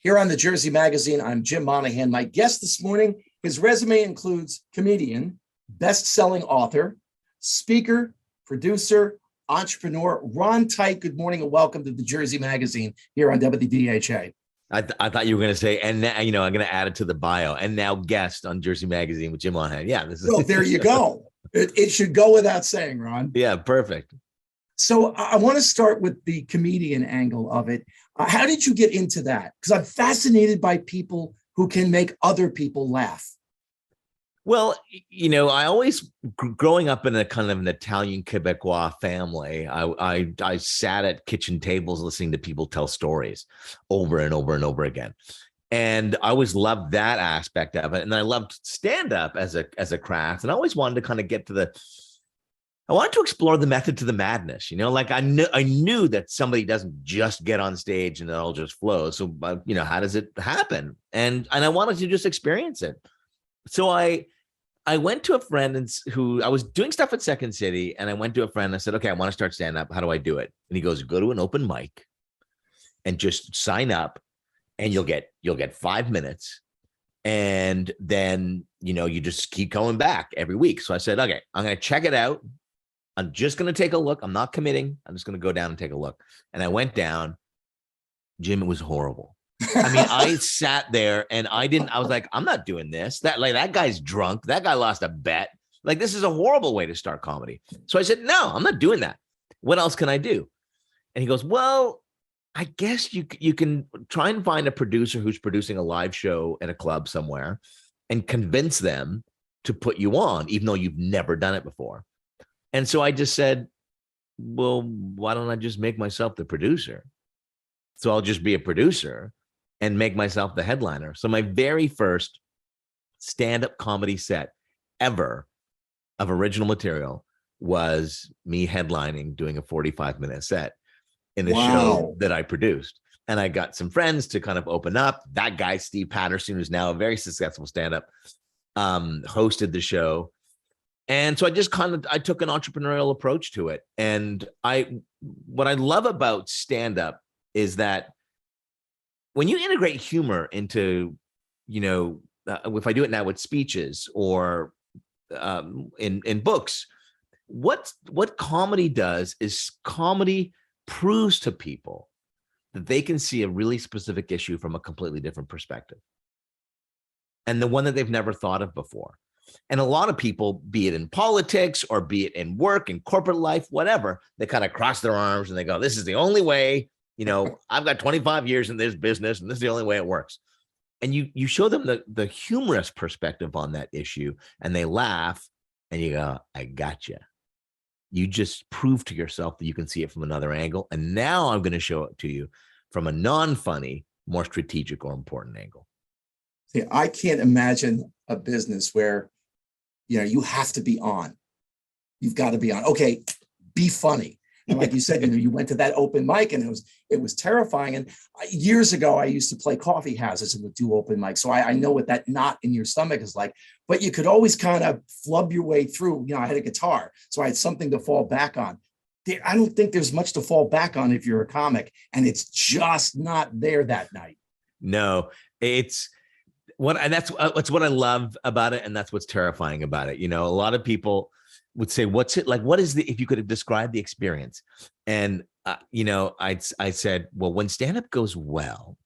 Here on the Jersey Magazine, I'm Jim Monaghan. My guest this morning, his resume includes comedian, best-selling author, speaker, producer, entrepreneur, Ron Tite. Good morning and welcome to the Jersey Magazine here on WDHA. I thought you were going to say, and now, I'm going to add it to the bio, and now guest on Jersey Magazine with Jim Monaghan. Yeah, this is. Well, there you go. It should go without saying, Ron. Yeah, perfect. So I want to start with the comedian angle of it. How did you get into that? Because I'm fascinated by people who can make other people laugh. Well, I always, growing up in a kind of an Italian Quebecois family, I sat at kitchen tables listening to people tell stories over and over and over again. And I always loved that aspect of it. And I loved stand-up as a craft. And I always wanted to kind of I wanted to explore the method to the madness, like I knew that somebody doesn't just get on stage and it all just flows. So, how does it happen? And I wanted to just experience it. So I went to a friend who I was doing stuff at Second City, and I went to a friend and I said, okay, I want to start stand up. How do I do it? And he goes, go to an open mic and just sign up and you'll get 5 minutes. And then, you just keep going back every week. So I said, okay, I'm going to check it out. I'm just going to take a look. I'm not committing. I'm just going to go down and take a look. And I went down. Jim, it was horrible. I mean, I sat there and I was like, I'm not doing this. That guy's drunk. That guy lost a bet. Like, this is a horrible way to start comedy. So I said, no, I'm not doing that. What else can I do? And he goes, well, I guess you can try and find a producer who's producing a live show at a club somewhere and convince them to put you on, even though you've never done it before. And so I just said, well, why don't I just make myself the producer? So I'll just be a producer and make myself the headliner. So my very first stand-up comedy set ever of original material was me headlining, doing a 45-minute set in the show that I produced. And I got some friends to kind of open up. That guy, Steve Patterson, who's now a very successful stand-up, hosted the show. And so I took an entrepreneurial approach to it. And what I love about stand-up is that when you integrate humor into, if I do it now with speeches or in books, what comedy does is comedy proves to people that they can see a really specific issue from a completely different perspective, and the one that they've never thought of before. And a lot of people, be it in politics or be it in work and corporate life, whatever, they kind of cross their arms and they go, this is the only way, I've got 25 years in this business and this is the only way it works. And you show them the humorous perspective on that issue and they laugh and you go, I gotcha. You just prove to yourself that you can see it from another angle. And now I'm going to show it to you from a non-funny, more strategic or important angle. See, I can't imagine a business where you have to be on. You've got to be on. Okay, be funny. And like you said, you went to that open mic and it was terrifying. And years ago, I used to play coffee houses and would do open mics. So I know what that knot in your stomach is like, but you could always kind of flub your way through. I had a guitar, so I had something to fall back on. I don't think there's much to fall back on if you're a comic, and it's just not there that night. No, that's what I love about it. And that's what's terrifying about it. A lot of people would say, what's it like? What is if you could have described the experience? And, I said, well, when stand-up goes well,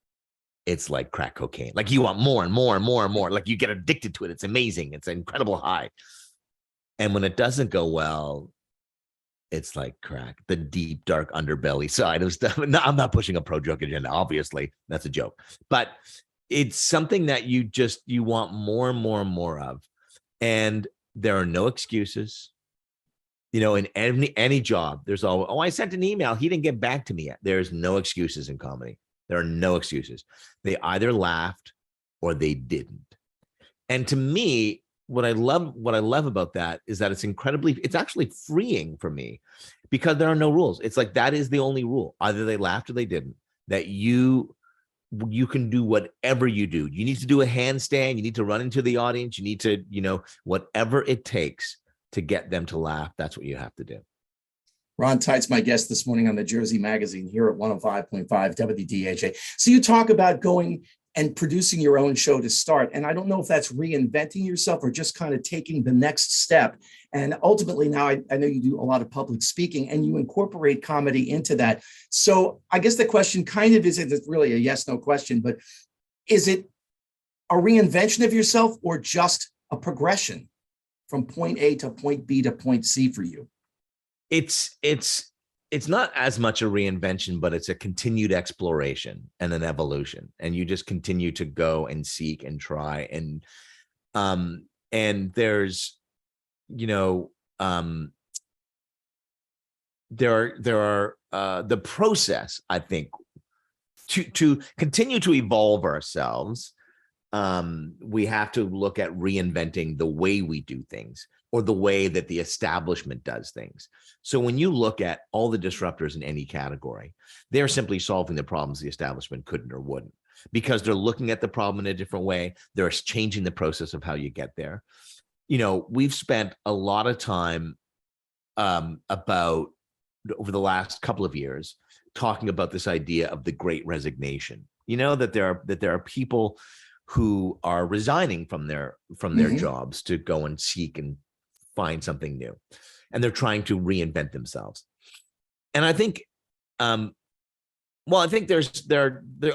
it's like crack cocaine. Like you want more and more and more and more. Like you get addicted to it. It's amazing. It's an incredible high. And when it doesn't go well, it's like crack, the deep, dark underbelly side of stuff. No, I'm not pushing a pro-drug agenda. Obviously, that's a joke. But it's something that you want more and more and more of. And there are no excuses. In any job, there's always, I sent an email. He didn't get back to me yet. There's no excuses in comedy. There are no excuses. They either laughed or they didn't. And to me, what I love about that is that it's actually freeing for me because there are no rules. It's like, that is the only rule. Either they laughed or they didn't. That you can do whatever you do. You need to do a handstand. You need to run into the audience. You need to, whatever it takes to get them to laugh. That's what you have to do. Ron Tite's my guest this morning on the Jersey Magazine here at 105.5 WDHA. So you talk about going and producing your own show to start. And I don't know if that's reinventing yourself or just kind of taking the next step. And ultimately now I know you do a lot of public speaking and you incorporate comedy into that. So I guess the question kind of is, it's really a yes, no question, but is it a reinvention of yourself or just a progression from point A to point B to point C for you? It's not as much a reinvention, but it's a continued exploration and an evolution. And you just continue to go and seek and try. And there's, there are the process, I think, to continue to evolve ourselves. We have to look at reinventing the way we do things or the way that the establishment does things. So when you look at all the disruptors in any category, they're simply solving the problems the establishment couldn't or wouldn't, because they're looking at the problem in a different way. They're changing the process of how you get there. We've spent a lot of time about over the last couple of years talking about this idea of the Great Resignation. That there are people who are resigning from their jobs to go and seek and find something new, and they're trying to reinvent themselves. And I think, the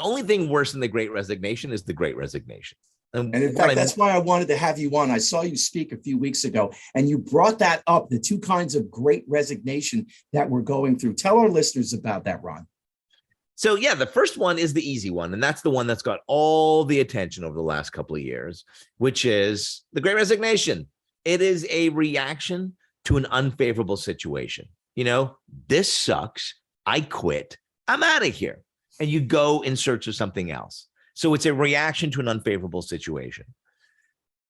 only thing worse than the Great Resignation is the Great Resignation. And in fact, that's why I wanted to have you on. I saw you speak a few weeks ago, and you brought that up, the two kinds of Great Resignation that we're going through. Tell our listeners about that, Ron. So yeah, the first one is the easy one, and that's the one that's got all the attention over the last couple of years, which is the Great Resignation. It is a reaction to an unfavorable situation. This sucks. I quit. I'm out of here. And you go in search of something else. So it's a reaction to an unfavorable situation.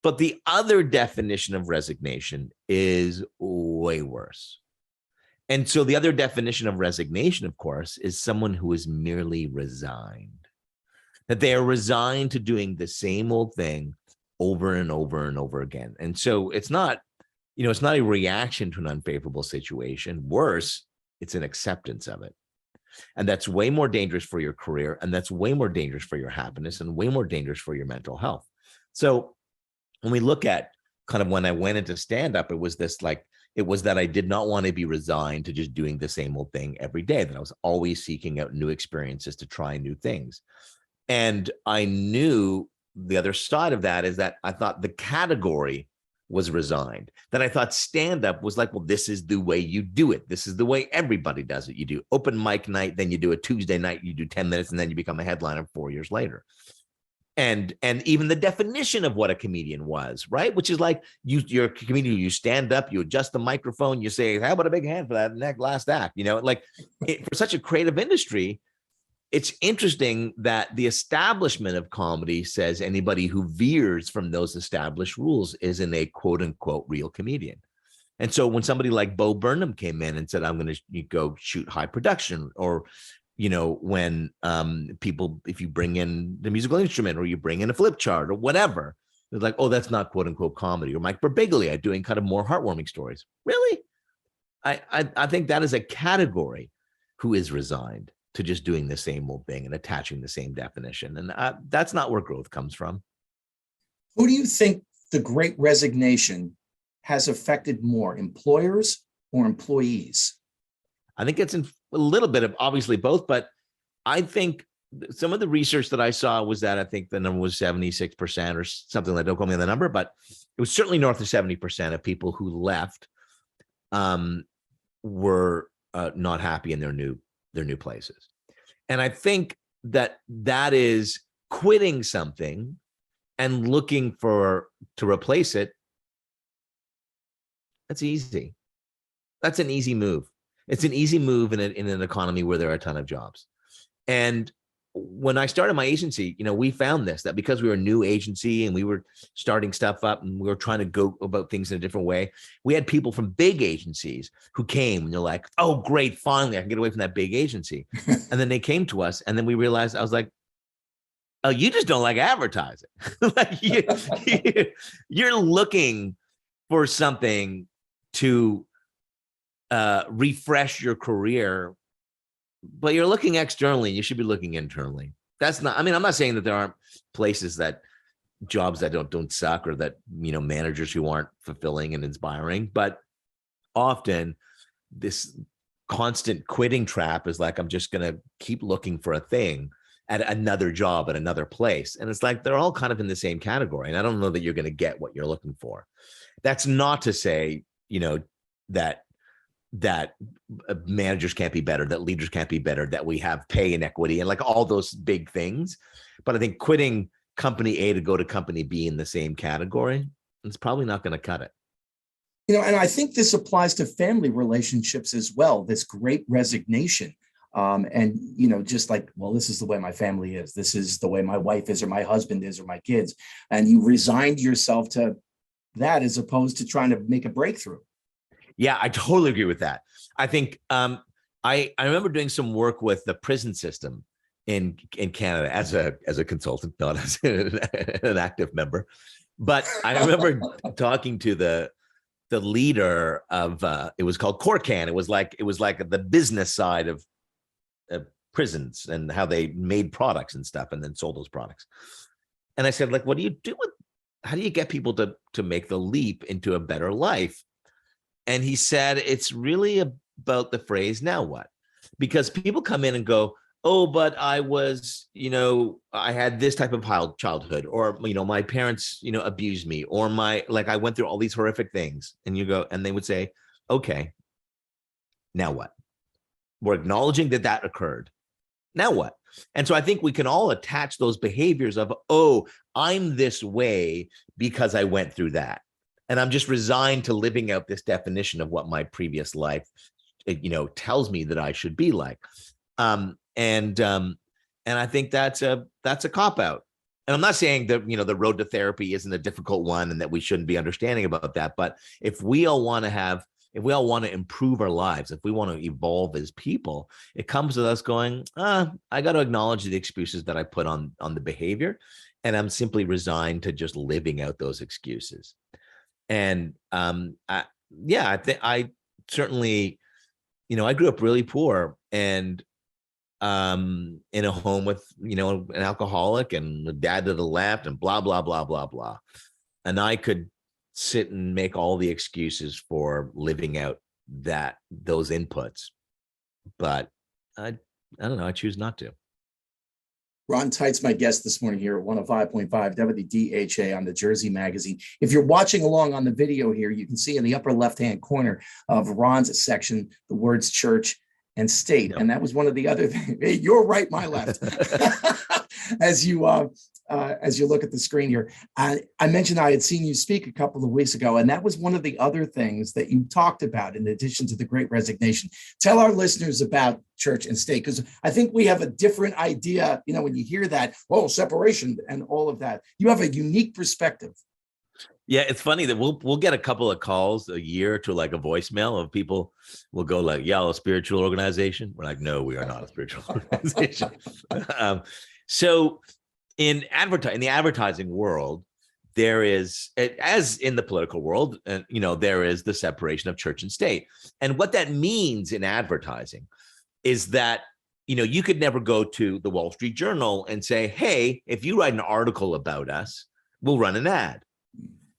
But the other definition of resignation is way worse. And so the other definition of resignation, of course, is someone who is merely resigned, that they are resigned to doing the same old thing over and over and over again. And so it's not a reaction to an unfavorable situation. Worse, it's an acceptance of it. And that's way more dangerous for your career. And that's way more dangerous for your happiness and way more dangerous for your mental health. So when we look at kind of when I went into stand-up, it was that I did not want to be resigned to just doing the same old thing every day, that I was always seeking out new experiences to try new things. And I knew the other side of that is that I thought the category was resigned, that I thought stand-up was like, well, this is the way you do it. This is the way everybody does it. You do open mic night, then you do a Tuesday night, you do 10 minutes, and then you become a headliner 4 years later. And even the definition of what a comedian was, right? Which is like you're a comedian, you stand up, you adjust the microphone, you say, how about a big hand for that last act? For such a creative industry, it's interesting that the establishment of comedy says anybody who veers from those established rules isn't a quote unquote real comedian. And so when somebody like Bo Burnham came in and said, I'm going to go shoot high production, or when people, if you bring in the musical instrument or you bring in a flip chart or whatever, it's like, oh, that's not quote unquote comedy. Or Mike Birbiglia doing kind of more heartwarming stories. Really? I think that is a category who is resigned to just doing the same old thing and attaching the same definition. And that's not where growth comes from. Who do you think the Great Resignation has affected more, employers or employees? I think it's in a little bit of obviously both, but I think some of the research that I saw was that I think the number was 76% or something like that. Don't call me on the number, but it was certainly north of 70% of people who left were not happy in their new places. And I think that is quitting something and looking to replace it. That's easy. That's an easy move. It's an easy move in an economy where there are a ton of jobs. And when I started my agency, we found that because we were a new agency and we were starting stuff up and we were trying to go about things in a different way, we had people from big agencies who came and they're like, oh, great, finally, I can get away from that big agency. And then they came to us and then we realized, I was like, oh, you just don't like advertising. Like you're looking for something to refresh your career, but you're looking externally, you should be looking internally. That's not, I mean, I'm not saying that there aren't places that jobs that don't suck, or that, managers who aren't fulfilling and inspiring, but often this constant quitting trap is like, I'm just going to keep looking for a thing at another job at another place. And it's like, they're all kind of in the same category. And I don't know that you're going to get what you're looking for. That's not to say, that managers can't be better, that leaders can't be better, that we have pay inequity and like all those big things. But I think quitting company A to go to company B in the same category, it's probably not going to cut it. And I think this applies to family relationships as well, this great resignation. And, just like, well, this is the way my family is. This is the way my wife is, or my husband is, or my kids. And you resigned yourself to that as opposed to trying to make a breakthrough. Yeah, I totally agree with that. I think I remember doing some work with the prison system in Canada as a consultant, not as an active member. But I remember talking to the leader of it was called Corcan. It was like the business side of prisons and how they made products and stuff and then sold those products. And I said, like, what do you do with, how do you get people to make the leap into a better life? And he said, it's really about the phrase, now what? Because people come in and go, oh, but I was, I had this type of childhood, or, my parents, abused me, or I went through all these horrific things. And you go, and they would say, okay, now what? We're acknowledging that occurred. Now what? And so I think we can all attach those behaviors of, oh, I'm this way because I went through that. And I'm just resigned to living out this definition of what my previous life, tells me that I should be like. And I think that's a cop-out. And I'm not saying that, the road to therapy isn't a difficult one and that we shouldn't be understanding about that. But if we all want to improve our lives, if we want to evolve as people, it comes with us going, I got to acknowledge the excuses that I put on the behavior. And I'm simply resigned to just living out those excuses. And I think I certainly, I grew up really poor and in a home with, an alcoholic and a dad to the left and blah, blah, blah, blah, blah. And I could sit and make all the excuses for living out those inputs. But I don't know, I choose not to. Ron Tite's my guest this morning here at 105.5 WDHA on the Jersey Magazine. If you're watching along on the video here, you can see in the upper left-hand corner of Ron's section, the words church and state. Yep. And that was one of the other things. Hey, you're right, my left. As you look at the screen here, I mentioned I had seen you speak a couple of weeks ago, and that was one of the other things that you talked about in addition to the Great Resignation. Tell our listeners about church and state, because I think we have a different idea, when you hear that, separation and all of that. You have a unique perspective. Yeah, it's funny that we'll get a couple of calls a year to like a voicemail of people will go like, yeah, a spiritual organization. We're like, no, we are not a spiritual organization. So in the advertising world, there is, as in the political world, there is the separation of church and state. And what that means in advertising is that, you could never go to the Wall Street Journal and say, hey, if you write an article about us, we'll run an ad.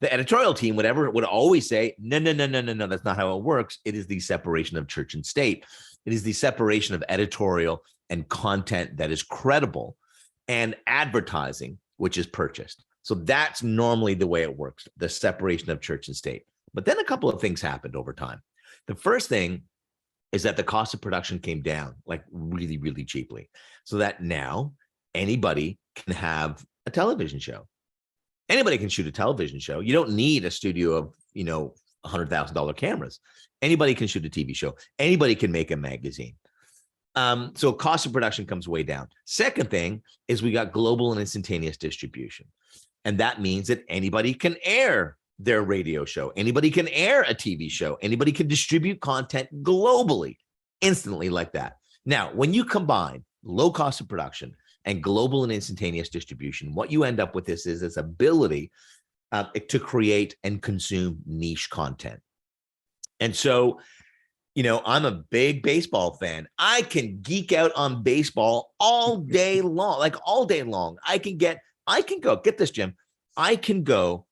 The editorial team, would always say, no, that's not how it works. It is the separation of church and state. It is the separation of editorial and content that is credible and advertising, which is purchased. So that's normally the way it works, the separation of church and state. But then a couple of things happened over time. The first thing is that the cost of production came down like really, really cheaply, so that now anybody can have a television show. Anybody can shoot a television show. You don't need a studio of, $100,000 cameras. Anybody can shoot a TV show. Anybody can make a magazine. So cost of production comes way down. Second thing is we got global and instantaneous distribution. And that means that anybody can air their radio show. Anybody can air a TV show. Anybody can distribute content globally, instantly like that. Now, when you combine low cost of production and global and instantaneous distribution, what you end up with is this ability to create and consume niche content. And so I'm a big baseball fan. I can geek out on baseball all day long, like all day long. I can go, get this, Jim. I can go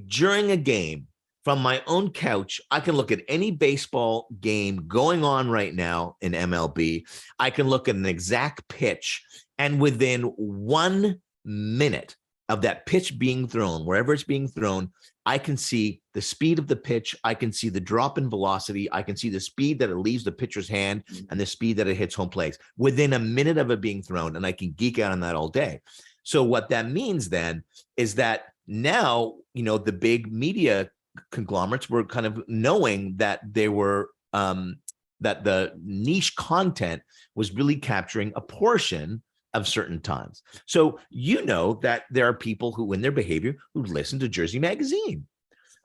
during a game from my own couch. I can look at any baseball game going on right now in MLB. I can look at an exact pitch, and within 1 minute of that pitch being thrown, wherever it's being thrown, I can see the speed of the pitch. I can see the drop in velocity. I can see the speed that it leaves the pitcher's hand and the speed that it hits home plate within a minute of it being thrown. And I can geek out on that all day. So what that means then is that now, the big media conglomerates were kind of knowing that they were, that the niche content was really capturing a portion of certain times. So that there are people who, in their behavior, who listen to Jersey Magazine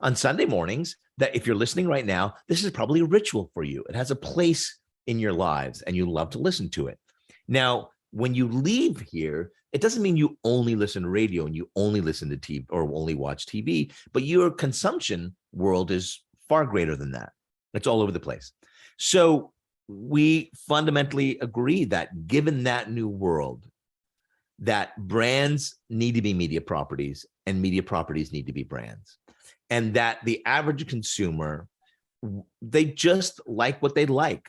on Sunday mornings, that if you're listening right now, this is probably a ritual for you. It has a place in your lives and you love to listen to it. Now, when you leave here, it doesn't mean you only listen to radio and you only listen to TV or only watch TV, but your consumption world is far greater than that. It's all over the place. So we fundamentally agree that given that new world, that brands need to be media properties and media properties need to be brands, and that the average consumer, they just like what they like.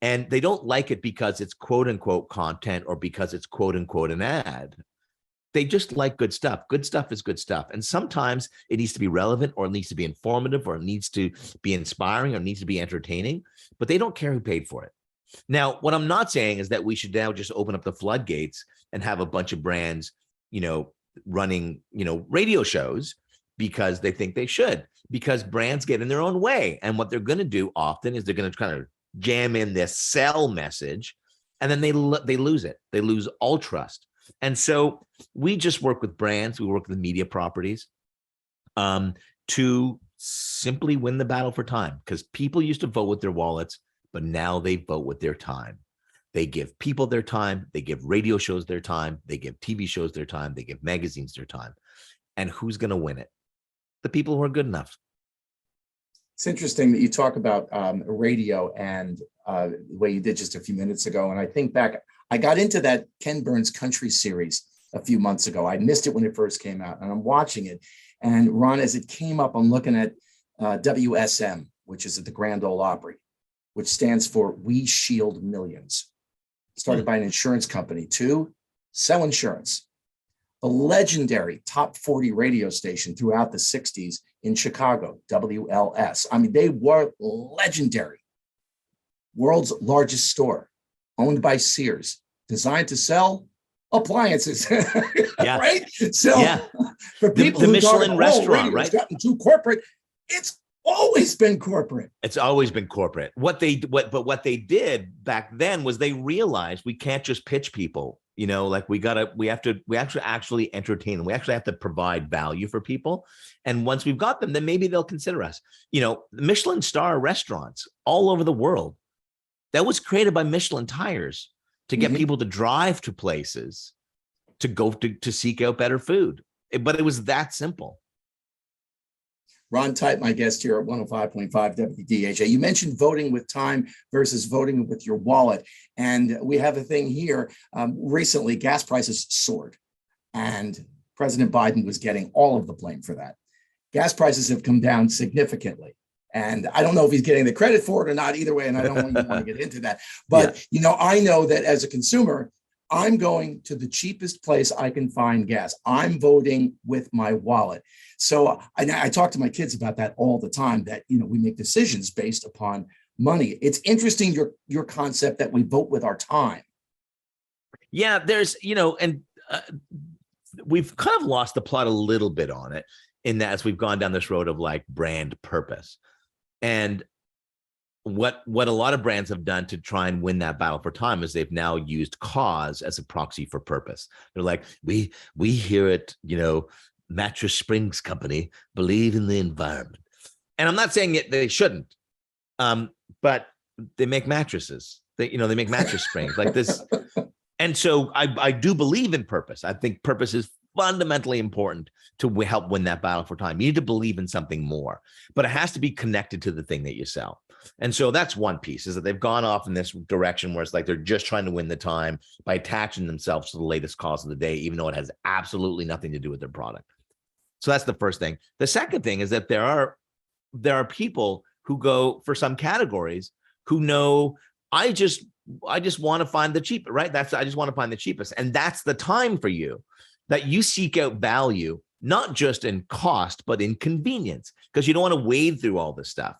And they don't like it because it's quote unquote content or because it's quote unquote an ad. They just like good stuff. Good stuff is good stuff. And sometimes it needs to be relevant, or it needs to be informative, or it needs to be inspiring, or it needs to be entertaining, but they don't care who paid for it. Now, what I'm not saying is that we should now just open up the floodgates and have a bunch of brands, running, radio shows because they think they should, because brands get in their own way. And what they're going to do often is they're going to kind of jam in this sell message, and then they lose it. They lose all trust. And so we just work with brands. We work with media properties to simply win the battle for time, because people used to vote with their wallets, but now they vote with their time. They give people their time. They give radio shows their time. They give TV shows their time. They give magazines their time. And who's going to win it? The people who are good enough. It's interesting that you talk about radio and the way you did just a few minutes ago. And I think back, I got into that Ken Burns country series a few months ago. I missed it when it first came out, and I'm watching it. And Ron, as it came up, I'm looking at WSM, which is at the Grand Ole Opry, which stands for We Shield Millions. Started by an insurance company to sell insurance. The legendary top 40 radio station throughout the 60s in Chicago, WLS. I mean, they were legendary. World's largest store, owned by Sears, designed to sell appliances. Yeah. Right? So for people the who Michelin thought, restaurant, right? Gotten too corporate, it's always been corporate. It's always been corporate. What they did back then was they realized we can't just pitch people. Like we have to actually entertain them. We actually have to provide value for people. And once we've got them, then maybe they'll consider us. Michelin star restaurants all over the world, that was created by Michelin tires to get people to drive to places to go to seek out better food. But it was that simple. Ron Tite, my guest here at 105.5 WDHA. You mentioned voting with time versus voting with your wallet. And we have a thing here. Recently, gas prices soared, and President Biden was getting all of the blame for that. Gas prices have come down significantly. And I don't know if he's getting the credit for it or not either way, and I don't want to get into that. But, I know that as a consumer, I'm going to the cheapest place I can find gas. I'm voting with my wallet. So I talk to my kids about that all the time, that, we make decisions based upon money. It's interesting, your concept that we vote with our time. Yeah, there's, and we've kind of lost the plot a little bit on it, in that as we've gone down this road of like brand purpose. And what a lot of brands have done to try and win that battle for time is they've now used cause as a proxy for purpose. They're like, we here at, Mattress Springs Company believe in the environment. And I'm not saying they shouldn't, but they make mattresses. They make mattress springs like this. And so I do believe in purpose. I think purpose is fundamentally important to help win that battle for time. You need to believe in something more, but it has to be connected to the thing that you sell. And so that's one piece, is that they've gone off in this direction where it's like they're just trying to win the time by attaching themselves to the latest cause of the day, even though it has absolutely nothing to do with their product. So that's the first thing. The second thing is that there are people who go for some categories who know, I just want to find the cheapest, right? I just want to find the cheapest. And that's the time for you, that you seek out value, not just in cost, but in convenience, because you don't want to wade through all this stuff.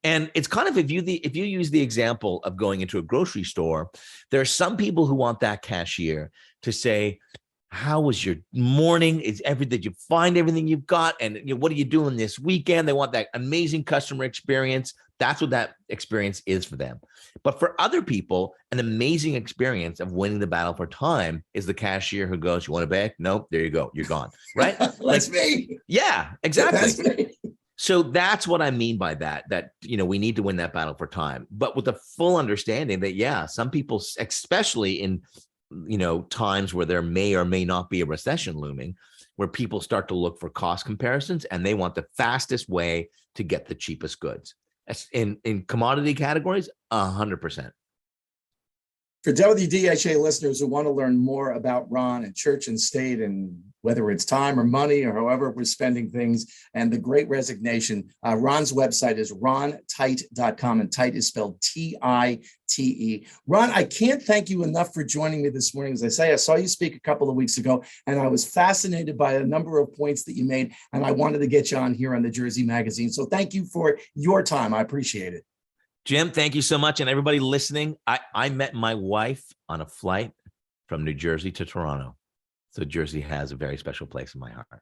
And it's kind of, if you use the example of going into a grocery store, there are some people who want that cashier to say, how was your morning? Did you find everything you've got? And what are you doing this weekend? They want that amazing customer experience. That's what that experience is for them. But for other people, an amazing experience of winning the battle for time is the cashier who goes, you want a bag? Nope, there you go. You're gone, right? That's me. Yeah, exactly. That's me. So that's what I mean by that we need to win that battle for time, but with the full understanding that, yeah, some people, especially in, times where there may or may not be a recession looming, where people start to look for cost comparisons and they want the fastest way to get the cheapest goods. In commodity categories, 100%. For WDHA listeners who want to learn more about Ron and church and state, and whether it's time or money or however we're spending things, and the Great Resignation, Ron's website is rontite.com, and Tite is spelled Tite. Ron, I can't thank you enough for joining me this morning. As I say, I saw you speak a couple of weeks ago, and I was fascinated by a number of points that you made, and I wanted to get you on here on the Jersey Magazine. So thank you for your time. I appreciate it. Jim, thank you so much. And everybody listening, I met my wife on a flight from New Jersey to Toronto. So Jersey has a very special place in my heart.